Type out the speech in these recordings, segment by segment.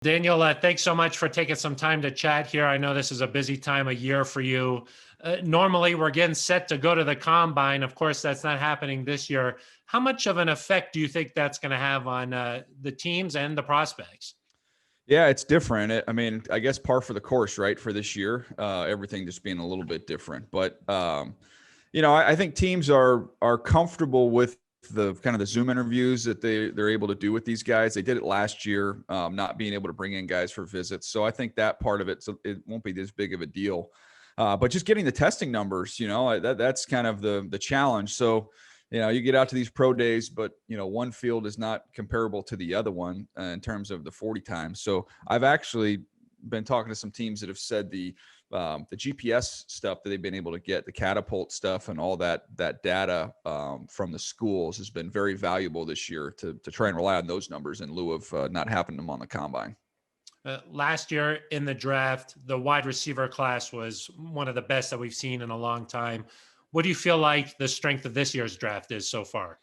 Daniel, thanks so much for taking some time to chat here. I know this is a busy time of year for you. Normally, we're getting set to go to the combine. Of course, that's not happening this year. How much of an effect do you think that's going to have on the teams and the prospects? Yeah, it's different. I mean, I guess par for the course, right, for this year. Everything just being a little bit different. But I think teams are comfortable with the kind of the Zoom interviews that they're able to do with these guys. They did it last year, not being able to bring in guys for visits. So I think that part of it, so it won't be this big of a deal. But just getting the testing numbers, that's kind of the challenge. So you get out to these pro days, but one field is not comparable to the other one in terms of the 40 times. So I've actually been talking to some teams that have said the GPS stuff that they've been able to get, the catapult stuff and all that data from the schools has been very valuable this year to try and rely on those numbers in lieu of not having them on the combine. Last year in the draft, the wide receiver class was one of the best that we've seen in a long time. What do you feel like the strength of this year's draft is so far?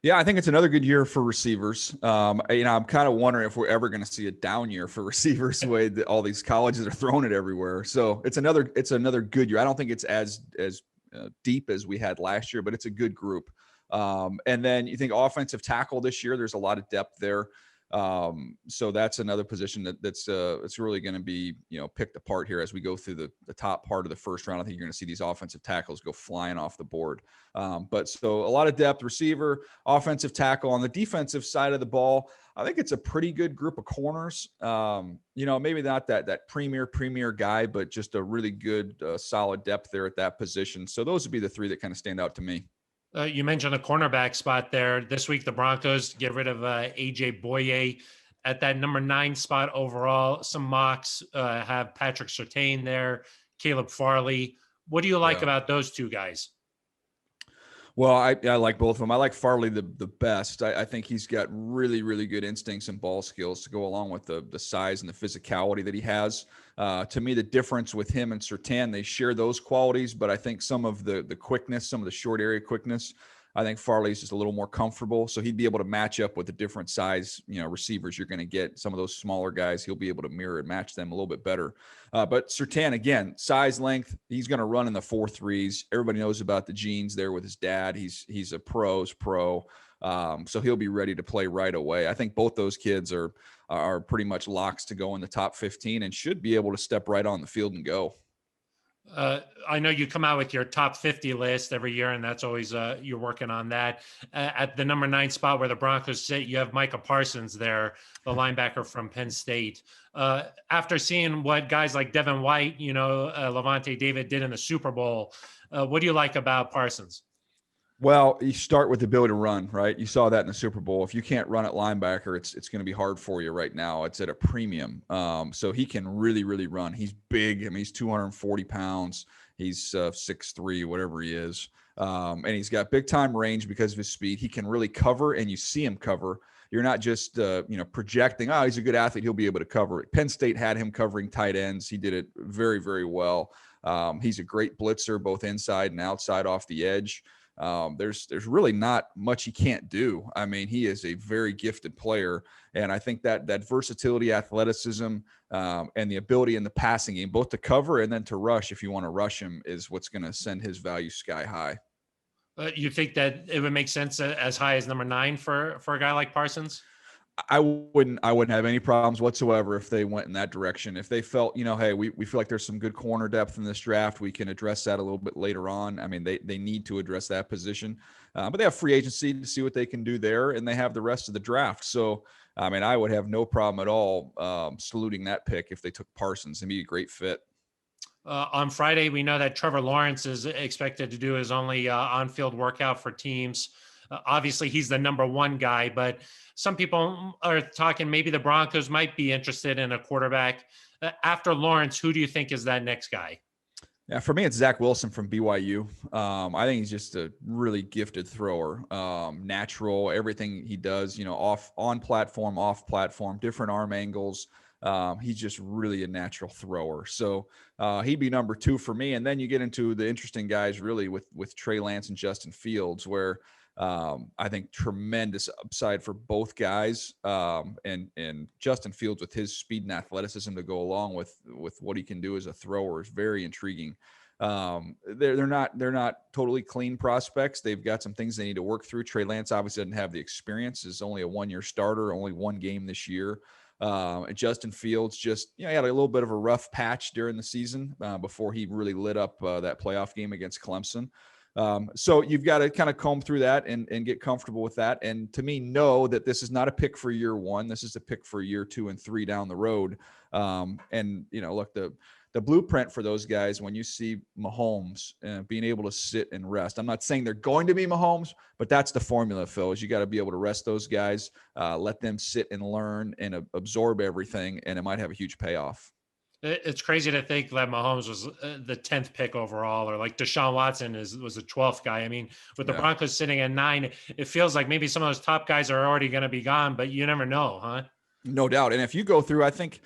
Yeah, I think it's another good year for receivers. I'm kind of wondering if we're ever going to see a down year for receivers the way that all these colleges are throwing it everywhere. So it's another good year. I don't think it's as deep as we had last year, but it's a good group. And then you think offensive tackle this year, there's a lot of depth there. So that's another position that's it's really going to be picked apart here as we go through the top part of the first round. I think you're going to see these offensive tackles go flying off the board. But so a lot of depth, receiver, offensive tackle. On the defensive side of the ball, I think it's a pretty good group of corners. Maybe not that premier guy, but just a really good solid depth there at that position. So those would be the three that kind of stand out to me. You mentioned a cornerback spot there. This week, the Broncos get rid of A.J. Boye at that number 9 spot overall. Some mocks have Patrick Surtain there, Caleb Farley. What do you like Yeah. about those two guys? Well, I like both of them. I like Farley the best. I think he's got really, really good instincts and ball skills to go along with the size and the physicality that he has. To me, the difference with him and Surtain, they share those qualities, but I think some of the quickness, some of the short area quickness, I think Farley's just a little more comfortable. So he'd be able to match up with the different size, receivers you're going to get. Some of those smaller guys, he'll be able to mirror and match them a little bit better. But Surtain, again, size, length, he's going to run in the 4.3s. Everybody knows about the genes there with his dad. He's a pro's pro. So he'll be ready to play right away. I think both those kids are pretty much locks to go in the top 15 and should be able to step right on the field and go. I know you come out with your top 50 list every year, and that's always you're working on that. At the number 9 spot where the Broncos sit, you have Micah Parsons there, the linebacker from Penn State. After seeing what guys like Devin White, Levante David did in the Super Bowl, what do you like about Parsons? Well, you start with the ability to run, right? You saw that in the Super Bowl. If you can't run at linebacker, it's going to be hard for you right now. It's at a premium. So he can really, really run. He's big. I mean, he's 240 pounds. He's 6'3", whatever he is. And he's got big time range because of his speed. He can really cover, and you see him cover. You're not just, projecting, oh, he's a good athlete, he'll be able to cover it. Penn State had him covering tight ends. He did it very, very well. He's a great blitzer, both inside and outside off the edge. There's really not much he can't do. I mean, he is a very gifted player, and I think that versatility, athleticism, and the ability in the passing game, both to cover and then to rush, if you want to rush him, is what's going to send his value sky high. You think that it would make sense as high as number 9 for a guy like Parsons? I wouldn't have any problems whatsoever if they went in that direction. If they felt, hey, we feel like there's some good corner depth in this draft, we can address that a little bit later on. I mean, they need to address that position, but they have free agency to see what they can do there, and they have the rest of the draft. So, I mean, I would have no problem at all saluting that pick if they took Parsons. It'd be a great fit. On Friday, we know that Trevor Lawrence is expected to do his only on-field workout for teams. Obviously, he's the number 1 guy, but some people are talking maybe the Broncos might be interested in a quarterback. After Lawrence, who do you think is that next guy? Yeah, for me, it's Zach Wilson from BYU. I think he's just a really gifted thrower, natural, everything he does, on platform, off platform, different arm angles. He's just really a natural thrower. So he'd be number 2 for me. And then you get into the interesting guys really with Trey Lance and Justin Fields, where I think tremendous upside for both guys. And Justin Fields with his speed and athleticism to go along with what he can do as a thrower is very intriguing. They're not totally clean prospects. They've got some things they need to work through. Trey Lance obviously doesn't have the experience. Is only a 1-year starter, only one game this year. Justin Fields just, he had a little bit of a rough patch during the season before he really lit up that playoff game against Clemson. So you've got to kind of comb through that and get comfortable with that. And to me, know that this is not a pick for year one. This is a pick for year 2 and 3 down the road. And look, the blueprint for those guys, when you see Mahomes being able to sit and rest, I'm not saying they're going to be Mahomes, but that's the formula, Phil, is you got to be able to rest those guys, let them sit and learn and absorb everything, and it might have a huge payoff. It's crazy to think that Mahomes was the 10th pick overall, or like Deshaun Watson was the 12th guy. I mean, with the Broncos sitting at 9, it feels like maybe some of those top guys are already going to be gone, but you never know, huh? No doubt. And if you go through, I think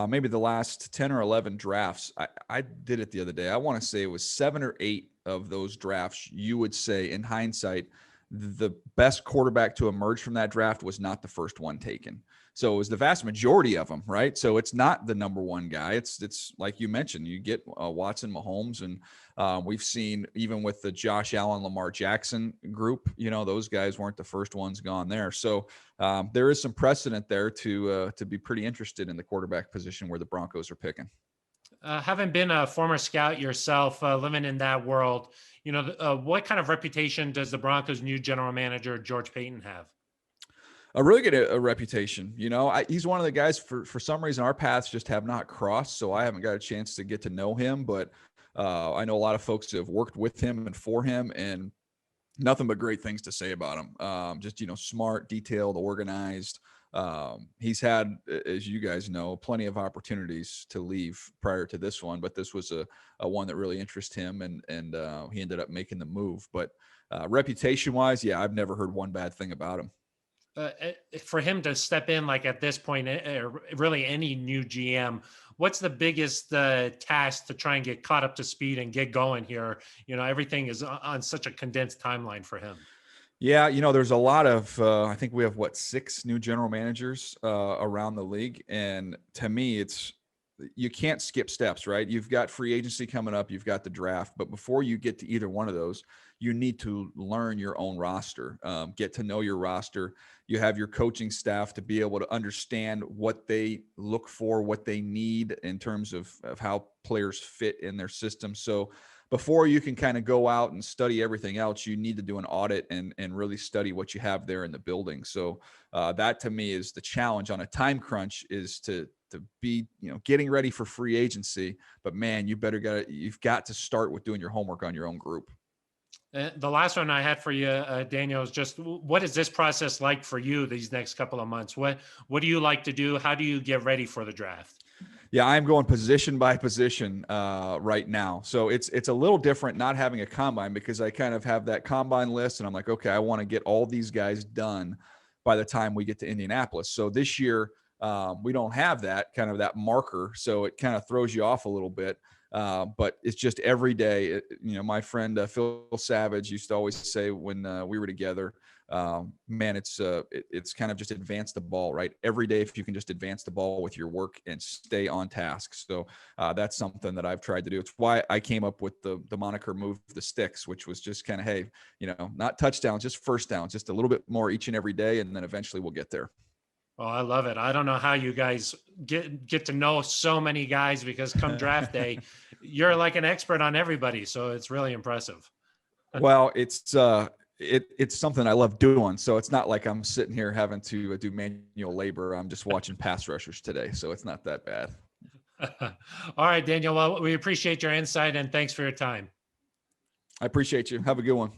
maybe the last 10 or 11 drafts, I did it the other day. I want to say it was 7 or 8 of those drafts. You would say in hindsight, the best quarterback to emerge from that draft was not the first one taken. So it was the vast majority of them, right? So it's not the number one guy. It's like you mentioned, you get Watson, Mahomes, and we've seen even with the Josh Allen, Lamar Jackson group, those guys weren't the first ones gone there. So there is some precedent there to be pretty interested in the quarterback position where the Broncos are picking. Having been a former scout yourself, living in that world, what kind of reputation does the Broncos' new general manager, George Paton, have? A really good reputation. He's one of the guys for some reason our paths just have not crossed. So I haven't got a chance to get to know him, but I know a lot of folks who have worked with him and for him, and nothing but great things to say about him. Just, smart, detailed, organized. He's had, as you guys know, plenty of opportunities to leave prior to this one, but this was a one that really interested him, and he ended up making the move. But reputation wise, I've never heard one bad thing about him. For him to step in like at this point, really any new GM, what's the biggest task to try and get caught up to speed and get going here? Everything is on such a condensed timeline for him. Yeah, there's a lot of, I think we have 6 new general managers around the league. And to me, you can't skip steps, right? You've got free agency coming up, you've got the draft, but before you get to either one of those, you need to learn your own roster, get to know your roster. You have your coaching staff to be able to understand what they look for, what they need in terms of how players fit in their system. So before you can kind of go out and study everything else, you need to do an audit and really study what you have there in the building. So that to me is the challenge on a time crunch, is to be, getting ready for free agency. But man, you've got to start with doing your homework on your own group. The last one I had for you, Daniel, is just, what is this process like for you these next couple of months? What do you like to do? How do you get ready for the draft? Yeah, I'm going position by position right now. So it's a little different not having a combine, because I kind of have that combine list and I'm like, okay, I want to get all these guys done by the time we get to Indianapolis. So this year we don't have that marker. So it kind of throws you off a little bit. But it's just every day. My friend Phil Savage used to always say when we were together, man, it's kind of just advance the ball, right? Every day, if you can just advance the ball with your work and stay on task. So that's something that I've tried to do. It's why I came up with the moniker "Move the Sticks," which was just kind of, hey, not touchdowns, just first downs, just a little bit more each and every day, and then eventually we'll get there. Oh, I love it. I don't know how you guys get to know so many guys, because come draft day, you're like an expert on everybody. So it's really impressive. Well, it's something I love doing. So it's not like I'm sitting here having to do manual labor. I'm just watching pass rushers today. So it's not that bad. All right, Daniel. Well, we appreciate your insight and thanks for your time. I appreciate you. Have a good one.